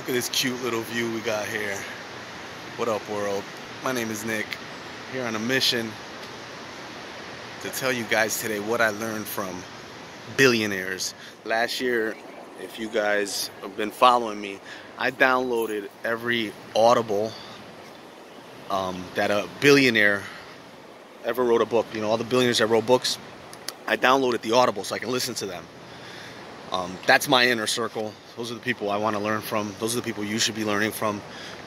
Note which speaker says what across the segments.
Speaker 1: Look at this cute little view we got here. What up, world? My name is Nick, here on a mission to tell you guys today what I learned from Billionaires. Last year, if you guys have been following me, I downloaded every Audible that a billionaire ever wrote a book. You know, all the billionaires that wrote books, I downloaded the Audible so I can listen to them. That's my inner circle. Those are the people I want to learn from. Those are the people you should be learning from.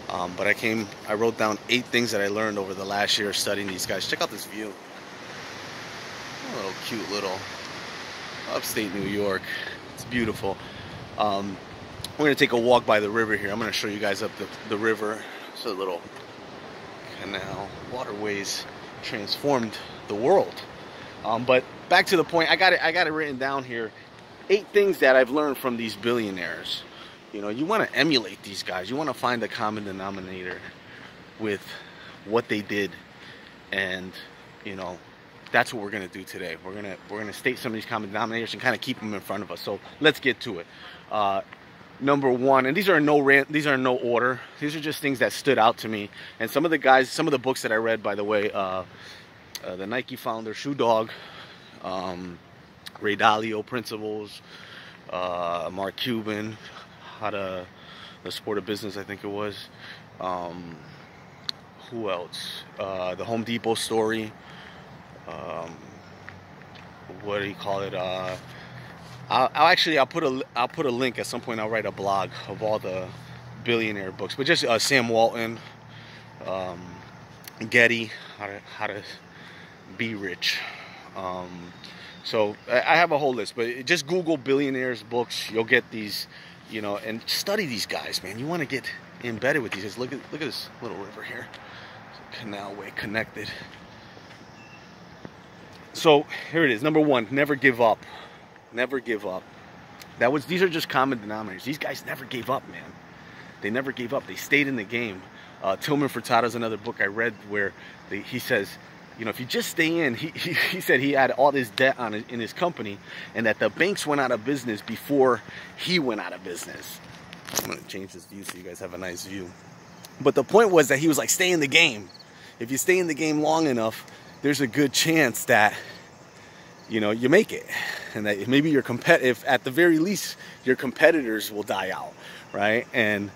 Speaker 1: But I wrote down 8 things that I learned over the last year studying these guys. Check out this view. A little cute little upstate New York. It's beautiful. We're going to take a walk by the river here. I'm going to show you guys up the river. It's a little canal. Waterways transformed the world. But back to the point. I got it written down here. 8 things that I've learned from these billionaires. You know, you want to emulate these guys. You want to find the common denominator with what they did, and you know, that's what we're gonna do today. We're gonna state some of these common denominators and kind of keep them in front of us. So let's get to it. Number 1, and these are in no order. These are just things that stood out to me. And some of the books that I read, by the way, the Nike founder, Shoe Dog. Ray Dalio Principles, Mark Cuban, The Sport of Business, I think it was. Who else? The Home Depot Story. What do you call it? I'll put a link at some point. I'll write a blog of all the billionaire books, but just Sam Walton, Getty, how to be rich. So I have a whole list, but just Google billionaires books. You'll get these, you know, and study these guys, man. You want to get embedded with these guys. Look at this little river here. It's a canal way connected. So here it is. Number 1, never give up. Never give up. These are just common denominators. These guys never gave up, man. They never gave up. They stayed in the game. Tillman Furtado's another book I read where he says, you know, if you just stay in, he said he had all this debt in his company, and that the banks went out of business before he went out of business. I'm going to change this view so you guys have a nice view. But the point was that he was like, stay in the game. If you stay in the game long enough, there's a good chance that, you know, you make it. And that maybe if at the very least, your competitors will die out, right? And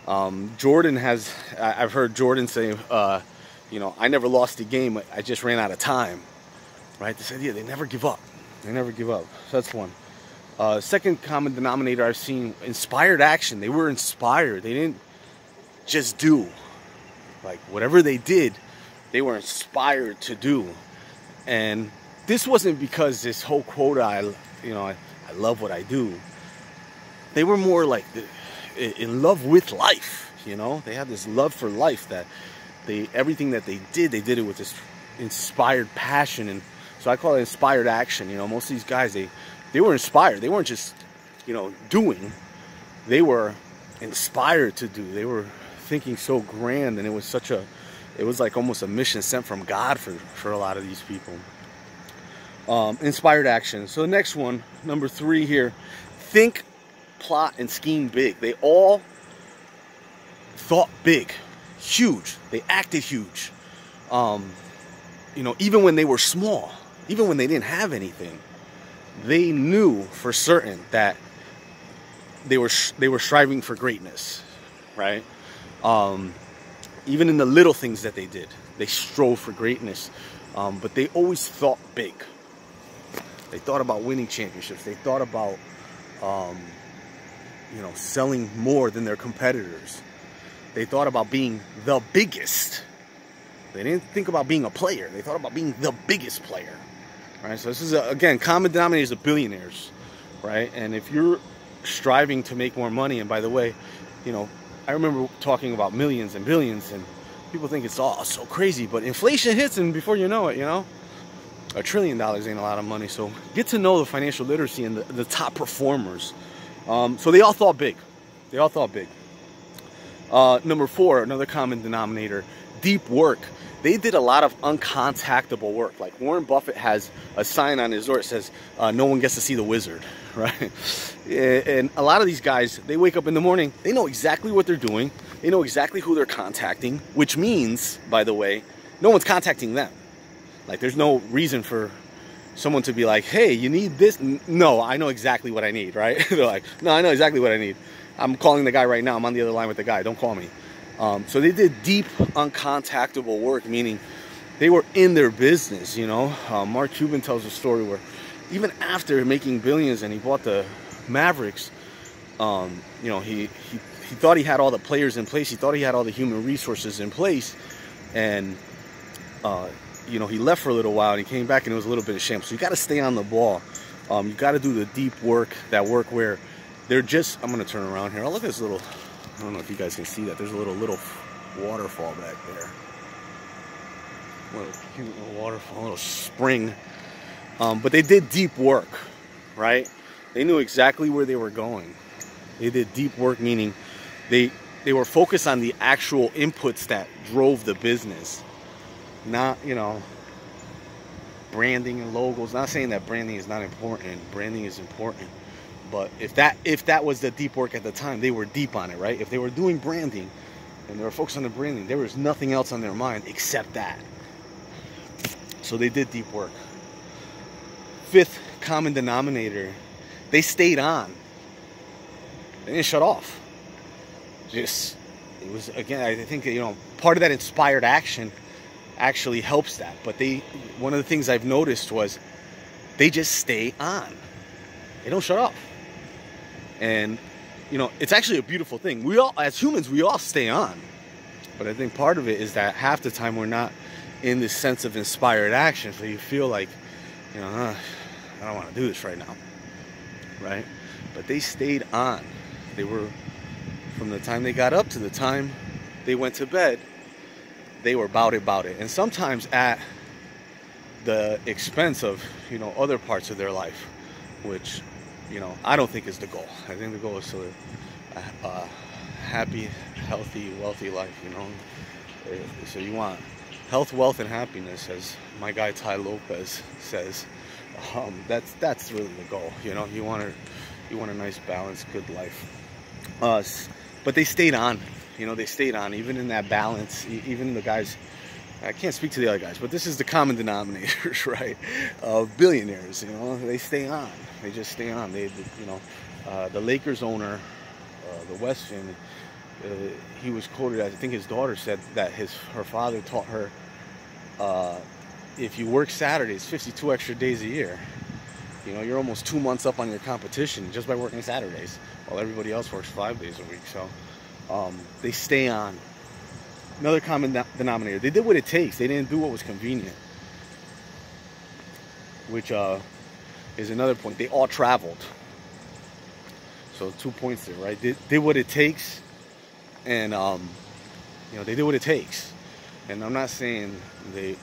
Speaker 1: I've heard Jordan say, you know, I never lost a game. I just ran out of time, right? This idea, they never give up. They never give up. So that's one. Second common denominator I've seen, inspired action. They were inspired. They didn't just do. Like, whatever they did, they were inspired to do. And this wasn't because this whole quota, I love what I do. They were more like in love with life, you know? They had this love for life that everything that they did it with this inspired passion. And so I call it inspired action. You know, most of these guys, they were inspired. They weren't just, you know, doing. They were inspired to do. They were thinking so grand, and it was like almost a mission sent from God for a lot of these people. Inspired action. So the next one, number 3 here, think, plot, and scheme big. They all thought big. Huge. They acted huge. You know, even when they were small, even when they didn't have anything, they knew for certain that they were striving for greatness, right? Even in the little things that they did, they strove for greatness. But they always thought big. They thought about winning championships. They thought about, you know, selling more than their competitors. They thought about being the biggest. They didn't think about being a player. They thought about being the biggest player. Right? So this is, again, common denominators of billionaires. Right? And if you're striving to make more money, and by the way, you know, I remember talking about millions and billions, and people think it's all so crazy. But inflation hits, and before you know it, you know, $1 trillion ain't a lot of money. So get to know the financial literacy and the top performers. So they all thought big. They all thought big. Number 4, another common denominator, deep work. They did a lot of uncontactable work. Like Warren Buffett has a sign on his door that says, no one gets to see the wizard, right? And a lot of these guys, they wake up in the morning, they know exactly what they're doing, they know exactly who they're contacting, which means, by the way, no one's contacting them. Like, there's no reason for someone to be like, hey, you need this? No, I know exactly what I need, right? They're like, no, I know exactly what I need. I'm calling the guy right now. I'm on the other line with the guy. Don't call me. So they did deep, uncontactable work, meaning they were in their business, you know. Mark Cuban tells a story where even after making billions and he bought the Mavericks, you know, he thought he had all the players in place. He thought he had all the human resources in place. And, you know, he left for a little while and he came back and it was a little bit of shame. So you got to stay on the ball. You got to do the deep work, that work where they're just, I'm going to turn around here. Oh, look at this little, I don't know if you guys can see that. There's a little waterfall back there. What a cute little waterfall, a little spring. But they did deep work, right? They knew exactly where they were going. They did deep work, meaning they were focused on the actual inputs that drove the business. Not, you know, branding and logos. Not saying that branding is not important. Branding is important. But if that was the deep work at the time, they were deep on it, right? If they were doing branding and they were focused on the branding, there was nothing else on their mind except that. So they did deep work. Fifth common denominator, they stayed on. They didn't shut off. Just, it was, again, I think, you know, part of that inspired action actually helps that. But one of the things I've noticed was they just stay on. They don't shut off. And, you know, it's actually a beautiful thing. We all, as humans, we all stay on. But I think part of it is that half the time we're not in this sense of inspired action. So you feel like, you know, I don't want to do this right now. Right? But they stayed on. They were, from the time they got up to the time they went to bed, they were about it. And sometimes at the expense of, you know, other parts of their life, which, you know, I don't think is the goal. I think the goal is to live a happy, healthy, wealthy life, you know. So you want health, wealth, and happiness, as my guy Ty Lopez says. That's really the goal, you know. You want a nice, balanced, good life. But they stayed on, you know. They stayed on, even in that balance. Even the guys, I can't speak to the other guys, but this is the common denominators, right? Of billionaires, you know. They stay on. They just stay on. They, you know, the Lakers owner, the West family, he was quoted, I think his daughter said that her father taught her, if you work Saturdays, 52 extra days a year, you know, you're almost 2 months up on your competition just by working Saturdays, while everybody else works 5 days a week. So they stay on. Another common denominator, they did what it takes. They didn't do what was convenient, which is another point. They all traveled. So 2 points there, right? Did what it takes, and you know, they did what it takes. And I'm not saying they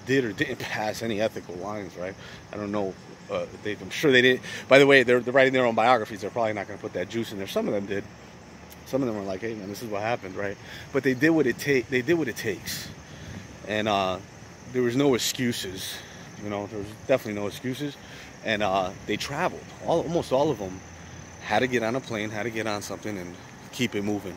Speaker 1: did or didn't pass any ethical lines, right? I don't know. I'm sure they did. By the way, they're writing their own biographies. They're probably not going to put that juice in there. Some of them did. Some of them were like, "Hey, man, this is what happened," right? But they did what it takes, and there was no excuses. You know, there was definitely no excuses, and they traveled. Almost all of them had to get on a plane, had to get on something, and keep it moving.